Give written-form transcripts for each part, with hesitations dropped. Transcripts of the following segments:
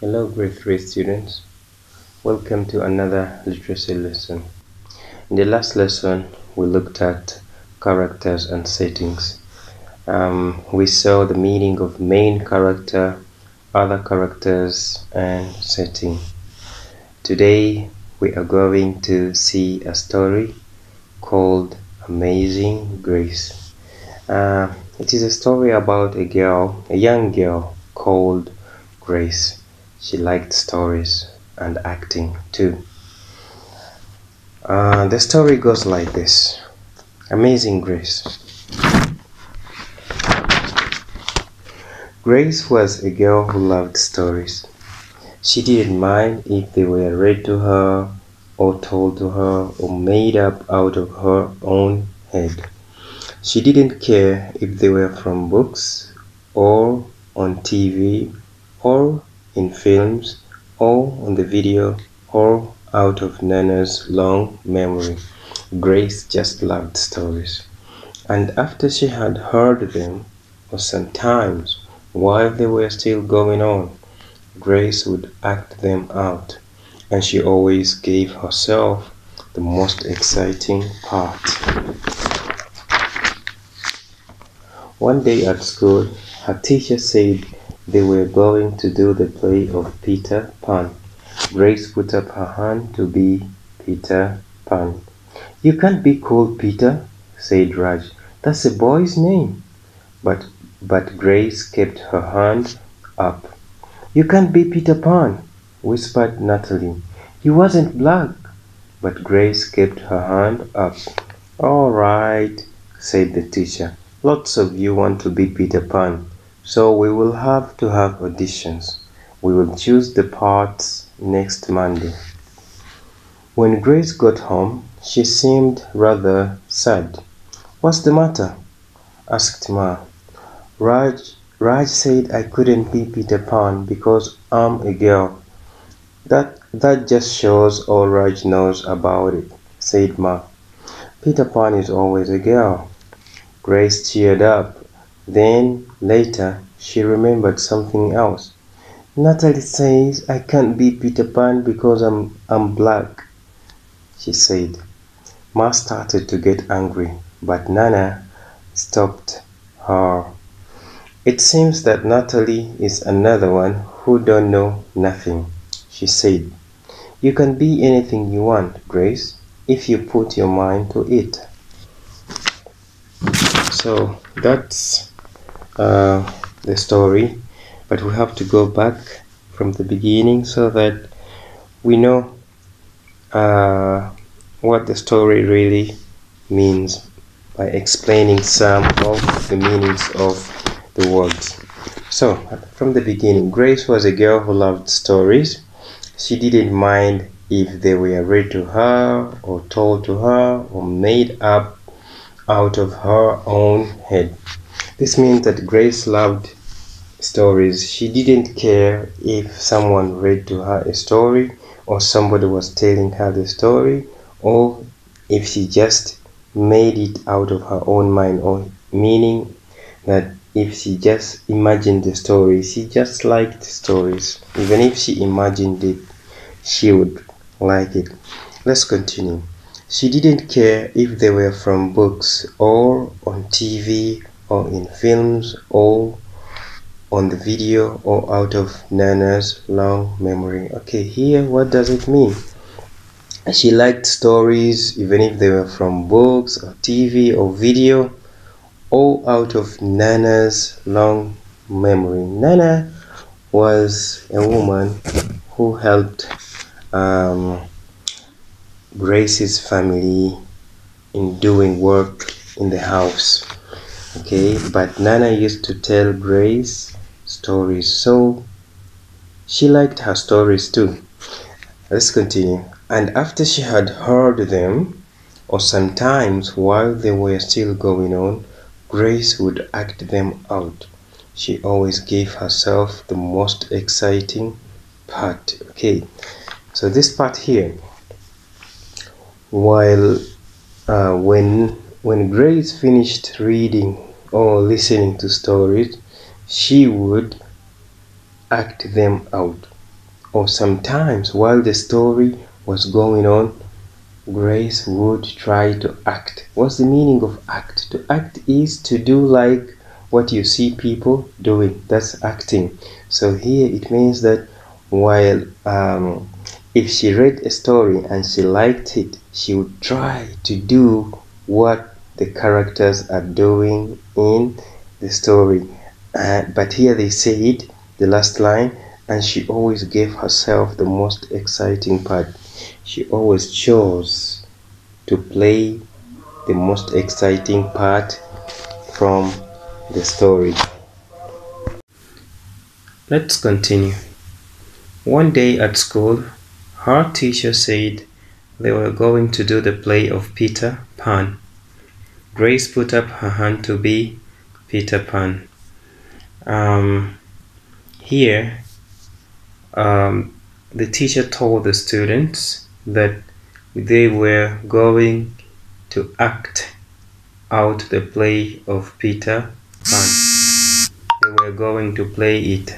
Hello, grade 3 students. Welcome to another literacy lesson. In the last lesson, we looked at characters and settings. We saw the meaning of main character, other characters, and setting. Today, we are going to see a story called Amazing Grace. It is a story about a young girl called Grace. She liked stories and acting too. The story goes like this. Amazing Grace. Grace was a girl who loved stories. She didn't mind if they were read to her or told to her or made up out of her own head. She didn't care if they were from books or on TV or in films or on the video or out of Nana's long memory. Grace just loved stories. And after she had heard them, or sometimes while they were still going on, Grace would act them out, and she always gave herself the most exciting part. One day at school, her teacher said they were going to do the play of Peter Pan. Grace put up her hand to be Peter Pan. "You can't be called Peter," said Raj. "That's a boy's name." But Grace kept her hand up. "You can't be Peter Pan," whispered Natalie. "He wasn't black." But Grace kept her hand up. "All right," said the teacher. "Lots of you want to be Peter Pan, so we will have to have auditions. We will choose the parts next Monday." When Grace got home, she seemed rather sad. "What's the matter?" asked Ma. Raj said I couldn't be Peter Pan because I'm a girl." That just shows all Raj knows about it," said Ma. "Peter Pan is always a girl." Grace cheered up. Then, later, she remembered something else. "Natalie says I can't be Peter Pan because I'm black," she said. Ma started to get angry, but Nana stopped her. "It seems that Natalie is another one who don't know nothing," she said. "You can be anything you want, Grace, if you put your mind to it." So that's the story, but we have to go back from the beginning so that we know what the story really means by explaining some of the meanings of the words. So, from the beginning, Grace was a girl who loved stories. She didn't mind if they were read to her or told to her or made up out of her own head. This means that Grace loved stories. She didn't care if someone read to her a story or somebody was telling her the story, or if she just made it out of her own mind, or meaning that if she just imagined the story, she just liked stories. Even if she imagined it, she would like it. Let's continue. She didn't care if they were from books or on TV or in films or on the video or out of Nana's long memory. Okay, here what does it mean? She liked stories even if they were from books or TV or video or out of Nana's long memory. Nana was a woman who helped Grace's family in doing work in the house. Okay, but Nana used to tell Grace stories, so she liked her stories too. Let's continue. And after she had heard them, or sometimes while they were still going on, Grace would act them out. She always gave herself the most exciting part. Okay, so this part here, while when Grace finished reading or listening to stories, she would act them out. or sometimes while the story was going on, Grace would try to act. What's the meaning of act? To act is to do like what you see people doing. That's acting. So here it means that while if she read a story and she liked it, she would try to do what the characters are doing in the story. But here they said the last line, and she always gave herself the most exciting part. She always chose to play the most exciting part from the story. Let's continue. One day at school, her teacher said they were going to do the play of Peter Pan. Grace put up her hand to be Peter Pan. Here, the teacher told the students that they were going to act out the play of Peter Pan. They were going to play it.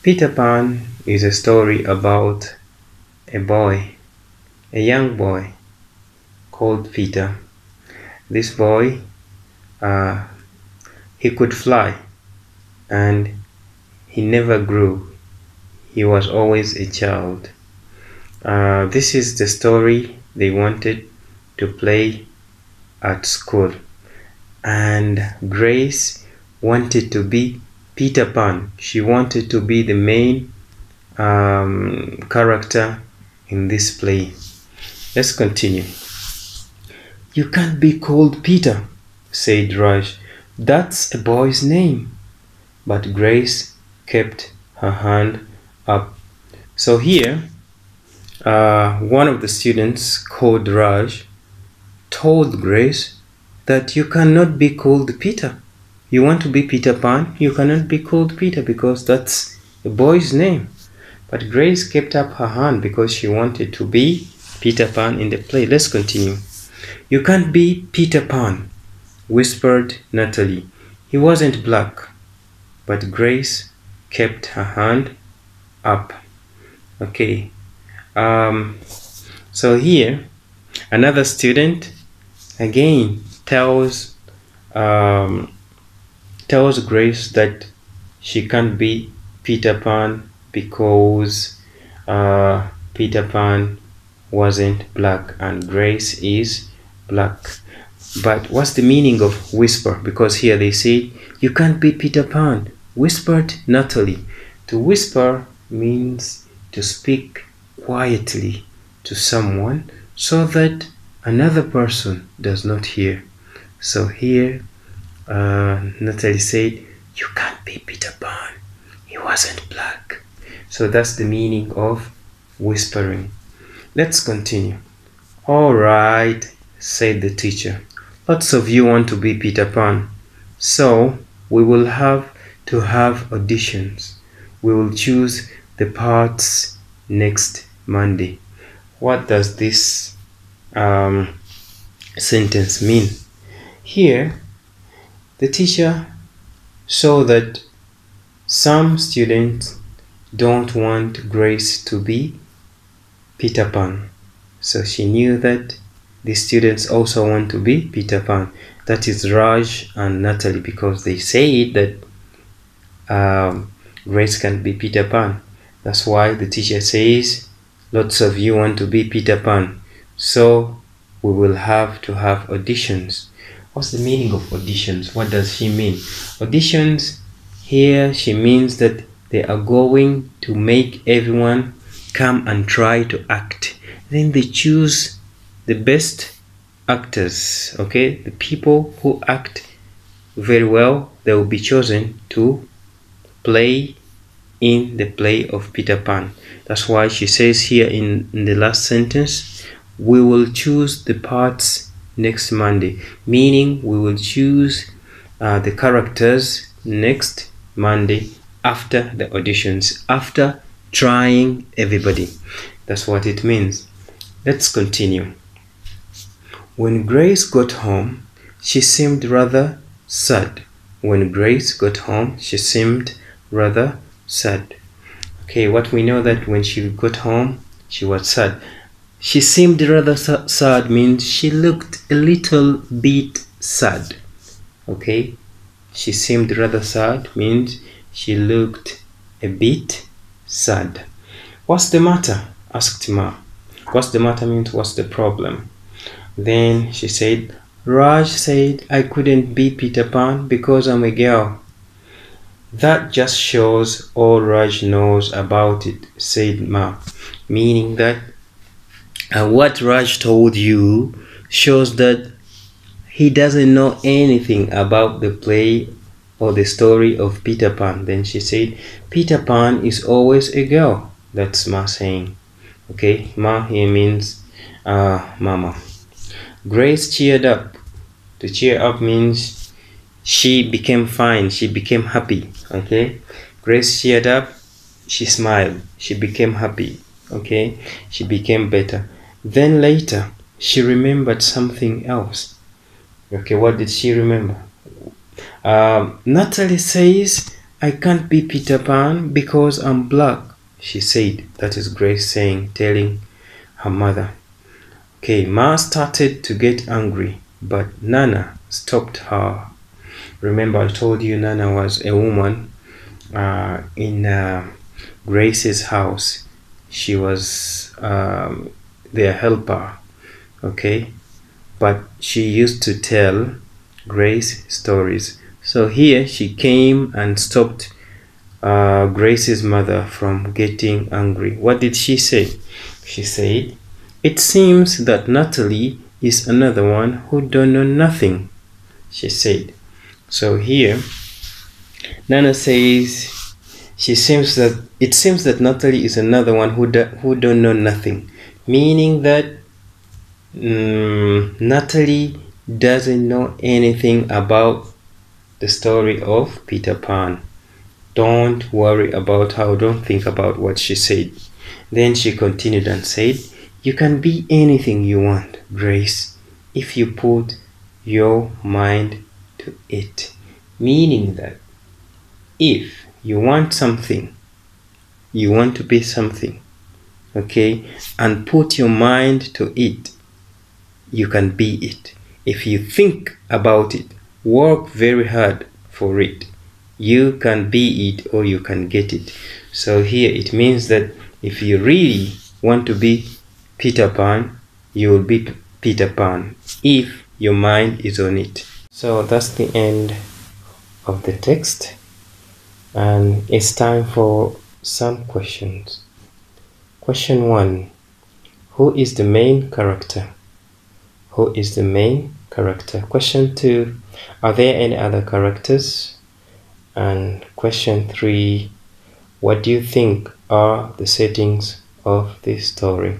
Peter Pan is a story about a boy, a young boy called Peter. This boy, he could fly and he never grew. He was always a child. This is the story they wanted to play at school. And Grace wanted to be Peter Pan. She wanted to be the main character in this play. Let's continue. You can't be called Peter, said Raj. That's a boy's name. But Grace kept her hand up. So here, one of the students called Raj told Grace that you cannot be called Peter. You want to be Peter Pan, you cannot be called Peter because that's a boy's name. But Grace kept up her hand because she wanted to be Peter Pan in the play. Let's continue. You can't be Peter Pan, whispered Natalie. He wasn't black. But Grace kept her hand up. Okay. So here, another student again tells Grace that she can't be Peter Pan because Peter Pan wasn't black and Grace is black. But what's the meaning of whisper? Because here they say, you can't be Peter Pan, whispered Natalie. To whisper means to speak quietly to someone so that another person does not hear. So here, Natalie said, you can't be Peter Pan, he wasn't black. So that's the meaning of whispering. Let's continue. All right, said the teacher. Lots of you want to be Peter Pan, so we will have to have auditions. We will choose the parts next Monday. What does this sentence mean? Here, the teacher saw that some students don't want Grace to be Peter Pan. So she knew that the students also want to be Peter Pan. That is Raj and Natalie, because they say that Grace can be Peter Pan. That's why the teacher says, lots of you want to be Peter Pan, so we will have to have auditions. What's the meaning of auditions? What does she mean? Auditions, here she means that they are going to make everyone come and try to act. Then they choose the best actors, okay? The people who act very well, they will be chosen to play in the play of Peter Pan. That's why she says here in the last sentence, we will choose the parts next Monday, meaning we will choose the characters next Monday after the auditions, after trying everybody. That's what it means. Let's continue. When Grace got home, she seemed rather sad. When Grace got home, she seemed rather sad. Okay, what we know that when she got home, she was sad. She seemed rather sad means she looked a little bit sad. Okay, she seemed rather sad means she looked a bit sad. What's the matter? Asked Ma. What's the matter means what's the problem? Then she said, Raj said I couldn't be Peter Pan because I'm a girl. That just shows all Raj knows about it, said Ma. Meaning that what Raj told you shows that he doesn't know anything about the play or the story of Peter Pan. Then she said, Peter Pan is always a girl. That's Ma saying. Okay, Ma here means Mama. Grace cheered up. To cheer up means she became fine, she became happy. Okay, Grace cheered up, she smiled, she became happy. Okay, she became better. Then later, she remembered something else. Okay, what did she remember? Natalie says, I can't be Peter Pan because I'm black, she said. That is Grace saying, telling her mother. Okay, Ma started to get angry, but Nana stopped her. Remember, I told you Nana was a woman in Grace's house. She was their helper, okay? But she used to tell Grace stories. So here she came and stopped Grace's mother from getting angry. What did she say? She said, it seems that Natalie is another one who don't know nothing, she said. So here, Nana says, it seems that Natalie is another one who don't know nothing, meaning that Natalie doesn't know anything about the story of Peter Pan. Don't worry about her, don't think about what she said. Then she continued and said, you can be anything you want, Grace, if you put your mind to it. Meaning that if you want something, you want to be something, okay, and put your mind to it, you can be it. If you think about it, work very hard for it, you can be it or you can get it. So here it means that if you really want to be Peter Pan, you will be Peter Pan if your mind is on it. So that's the end of the text, and it's time for some questions. Question 1. Who is the main character? Who is the main character? Question 2. Are there any other characters? And question 3. What do you think are the settings of this story?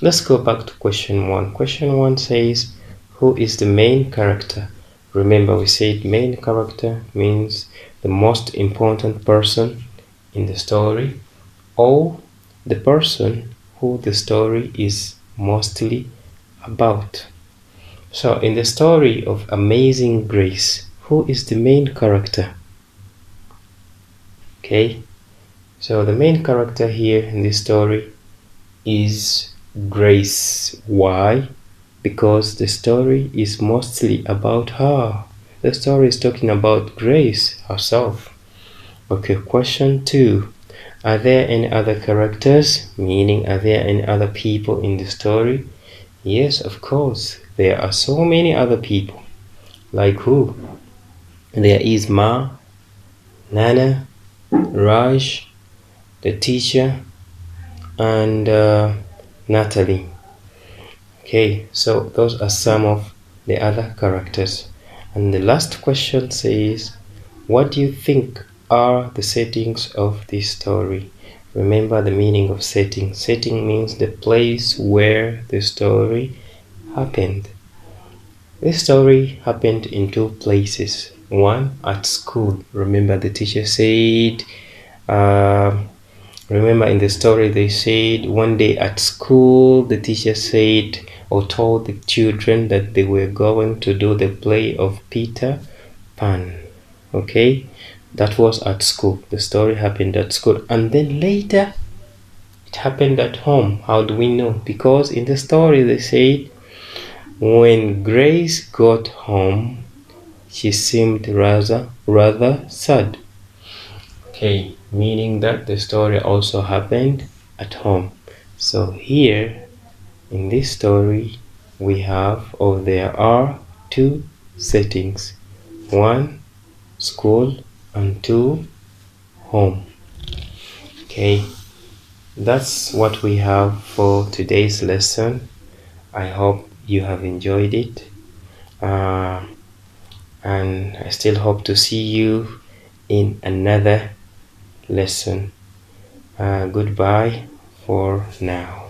Let's go back to question 1. Question 1 says, who is the main character? Remember, we said main character means the most important person in the story, or the person who the story is mostly about. So in the story of Amazing Grace, who is the main character? Okay, so the main character here in this story is Grace. Why? Because the story is mostly about her. The story is talking about Grace herself. Okay, question 2. Are there any other characters? Meaning, are there any other people in the story? Yes, of course. There are so many other people. Like who? There is Ma, Nana, Raj, the teacher, and Natalie. Okay, so those are some of the other characters. And the last question says, what do you think are the settings of this story? Remember the meaning of setting. Setting means the place where the story happened. This story happened in 2 places. One, at school. Remember the teacher said, remember in the story they said one day at school the teacher said or told the children that they were going to do the play of Peter Pan. Okay, That was at school. The story happened at school, and then later it happened at home. How do we know? Because in the story they say when Grace got home, she seemed rather sad. Okay, meaning that the story also happened at home. So here in this story we have, or there are, two settings: one, school, and two, home. Okay, that's what we have for today's lesson. I hope you have enjoyed it, and I still hope to see you in another lesson. Goodbye for now.